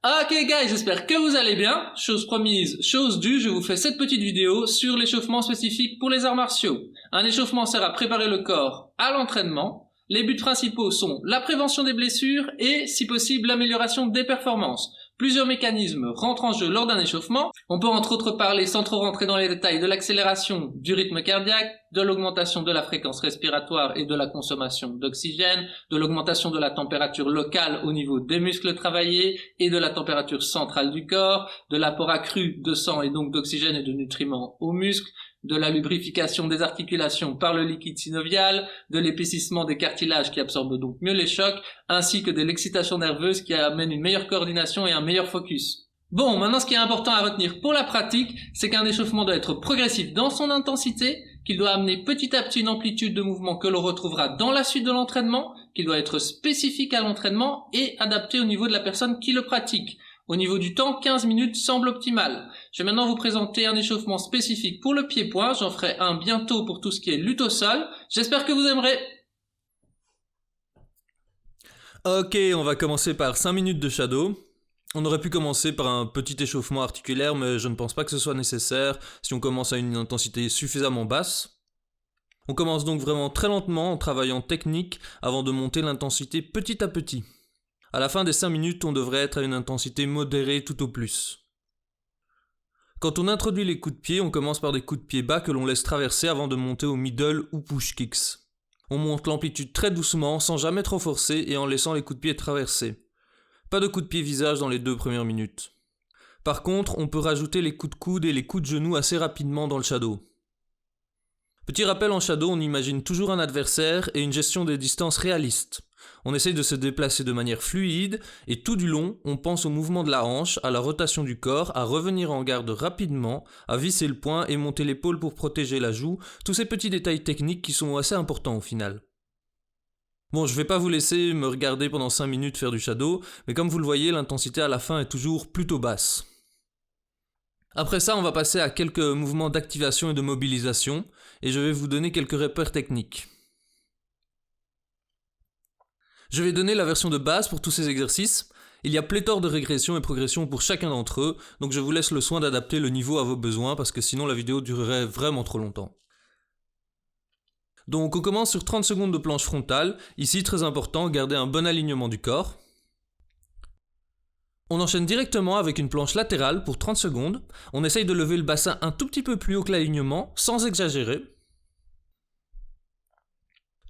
Ok guys, j'espère que vous allez bien. Chose promise, chose due, je vous fais cette petite vidéo sur l'échauffement spécifique pour les arts martiaux. Un échauffement sert à préparer le corps à l'entraînement. Les buts principaux sont la prévention des blessures et, si possible, l'amélioration des performances. Plusieurs mécanismes rentrent en jeu lors d'un échauffement. On peut entre autres parler, sans trop rentrer dans les détails, de l'accélération du rythme cardiaque, de l'augmentation de la fréquence respiratoire et de la consommation d'oxygène, de l'augmentation de la température locale au niveau des muscles travaillés et de la température centrale du corps, de l'apport accru de sang et donc d'oxygène et de nutriments aux muscles, de la lubrification des articulations par le liquide synovial, de l'épaississement des cartilages qui absorbent donc mieux les chocs, ainsi que de l'excitation nerveuse qui amène une meilleure coordination et un meilleur focus. Bon, maintenant ce qui est important à retenir pour la pratique, c'est qu'un échauffement doit être progressif dans son intensité, qu'il doit amener petit à petit une amplitude de mouvement que l'on retrouvera dans la suite de l'entraînement, qu'il doit être spécifique à l'entraînement et adapté au niveau de la personne qui le pratique. Au niveau du temps, 15 minutes semble optimal. Je vais maintenant vous présenter un échauffement spécifique pour le pied-point. J'en ferai un bientôt pour tout ce qui est lutte au sol. J'espère que vous aimerez. Ok, on va commencer par 5 minutes de shadow. On aurait pu commencer par un petit échauffement articulaire, mais je ne pense pas que ce soit nécessaire si on commence à une intensité suffisamment basse. On commence donc vraiment très lentement en travaillant technique avant de monter l'intensité petit à petit. À la fin des 5 minutes, on devrait être à une intensité modérée tout au plus. Quand on introduit les coups de pied, on commence par des coups de pied bas que l'on laisse traverser avant de monter au middle ou push kicks. On monte l'amplitude très doucement, sans jamais trop forcer et en laissant les coups de pied traverser. Pas de coups de pied visage dans les 2 premières minutes. Par contre, on peut rajouter les coups de coude et les coups de genoux assez rapidement dans le shadow. Petit rappel, en shadow, on imagine toujours un adversaire et une gestion des distances réaliste. On essaye de se déplacer de manière fluide et tout du long, on pense au mouvement de la hanche, à la rotation du corps, à revenir en garde rapidement, à visser le poing et monter l'épaule pour protéger la joue, tous ces petits détails techniques qui sont assez importants au final. Bon, je vais pas vous laisser me regarder pendant 5 minutes faire du shadow, mais comme vous le voyez, l'intensité à la fin est toujours plutôt basse. Après ça, on va passer à quelques mouvements d'activation et de mobilisation, et je vais vous donner quelques repères techniques. Je vais donner la version de base pour tous ces exercices. Il y a pléthore de régressions et progressions pour chacun d'entre eux, donc je vous laisse le soin d'adapter le niveau à vos besoins parce que sinon la vidéo durerait vraiment trop longtemps. Donc on commence sur 30 secondes de planche frontale. Ici, très important, garder un bon alignement du corps. On enchaîne directement avec une planche latérale pour 30 secondes. On essaye de lever le bassin un tout petit peu plus haut que l'alignement, sans exagérer.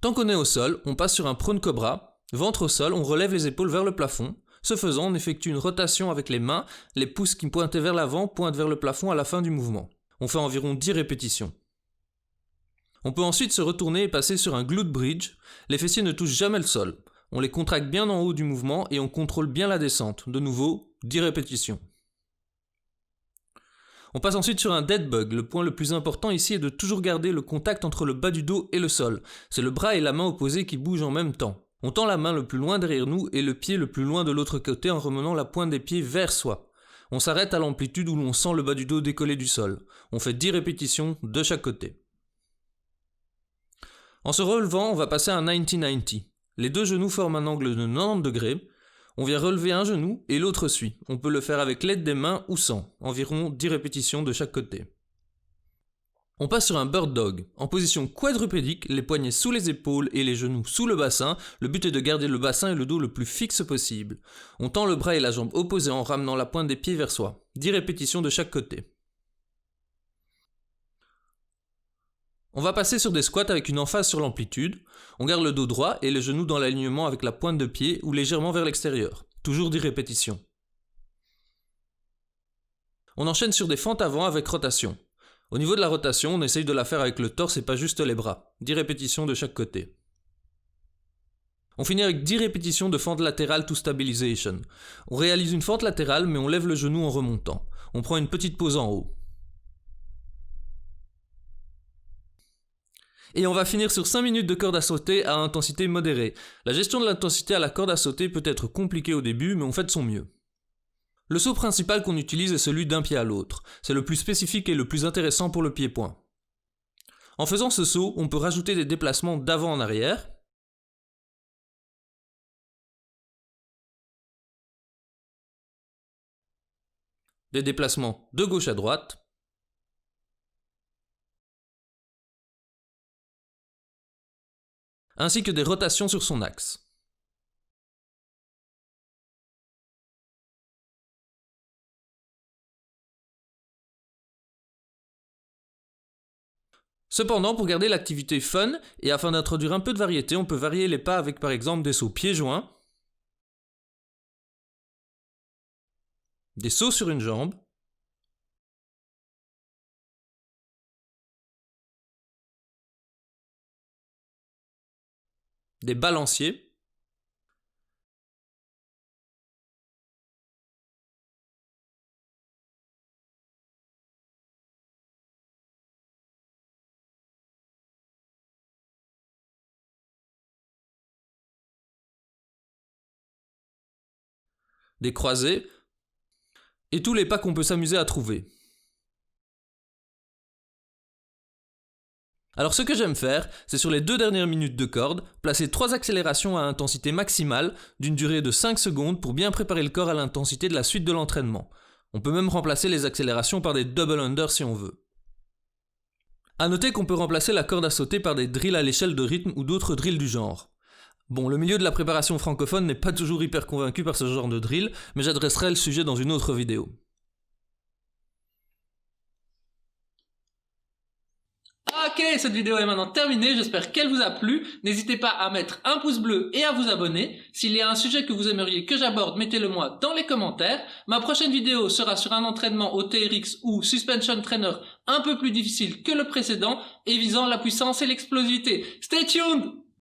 Tant qu'on est au sol, on passe sur un prone cobra. Ventre au sol, on relève les épaules vers le plafond. Ce faisant, on effectue une rotation avec les mains. Les pouces qui pointaient vers l'avant pointent vers le plafond à la fin du mouvement. On fait environ 10 répétitions. On peut ensuite se retourner et passer sur un glute bridge. Les fessiers ne touchent jamais le sol. On les contracte bien en haut du mouvement et on contrôle bien la descente. De nouveau, 10 répétitions. On passe ensuite sur un dead bug. Le point le plus important ici est de toujours garder le contact entre le bas du dos et le sol. C'est le bras et la main opposés qui bougent en même temps. On tend la main le plus loin derrière nous et le pied le plus loin de l'autre côté en remenant la pointe des pieds vers soi. On s'arrête à l'amplitude où l'on sent le bas du dos décoller du sol. On fait 10 répétitions de chaque côté. En se relevant, on va passer à un 90-90. Les 2 genoux forment un angle de 90 degrés. On vient relever un genou et l'autre suit. On peut le faire avec l'aide des mains ou sans. Environ 10 répétitions de chaque côté. On passe sur un bird dog. En position quadrupédique, les poignets sous les épaules et les genoux sous le bassin. Le but est de garder le bassin et le dos le plus fixe possible. On tend le bras et la jambe opposée en ramenant la pointe des pieds vers soi. 10 répétitions de chaque côté. On va passer sur des squats avec une emphase sur l'amplitude. On garde le dos droit et les genoux dans l'alignement avec la pointe de pied ou légèrement vers l'extérieur. Toujours 10 répétitions. On enchaîne sur des fentes avant avec rotation. Au niveau de la rotation, on essaye de la faire avec le torse et pas juste les bras. 10 répétitions de chaque côté. On finit avec 10 répétitions de fente latérale to stabilization. On réalise une fente latérale mais on lève le genou en remontant. On prend une petite pause en haut. Et on va finir sur 5 minutes de corde à sauter à intensité modérée. La gestion de l'intensité à la corde à sauter peut être compliquée au début, mais on fait de son mieux. Le saut principal qu'on utilise est celui d'un pied à l'autre. C'est le plus spécifique et le plus intéressant pour le pied-point. En faisant ce saut, on peut rajouter des déplacements d'avant en arrière, des déplacements de gauche à droite, ainsi que des rotations sur son axe. Cependant, pour garder l'activité fun et afin d'introduire un peu de variété, on peut varier les pas avec par exemple des sauts pieds joints, des sauts sur une jambe, des balanciers, des croisés, et tous les pas qu'on peut s'amuser à trouver. Alors ce que j'aime faire, c'est sur les 2 dernières minutes de corde, placer 3 accélérations à intensité maximale d'une durée de 5 secondes pour bien préparer le corps à l'intensité de la suite de l'entraînement. On peut même remplacer les accélérations par des double under si on veut. A noter qu'on peut remplacer la corde à sauter par des drills à l'échelle de rythme ou d'autres drills du genre. Bon, le milieu de la préparation francophone n'est pas toujours hyper convaincu par ce genre de drill, mais j'adresserai le sujet dans une autre vidéo. Ok, cette vidéo est maintenant terminée, j'espère qu'elle vous a plu. N'hésitez pas à mettre un pouce bleu et à vous abonner. S'il y a un sujet que vous aimeriez que j'aborde, mettez-le moi dans les commentaires. Ma prochaine vidéo sera sur un entraînement au TRX ou Suspension Trainer un peu plus difficile que le précédent et visant la puissance et l'explosivité. Stay tuned!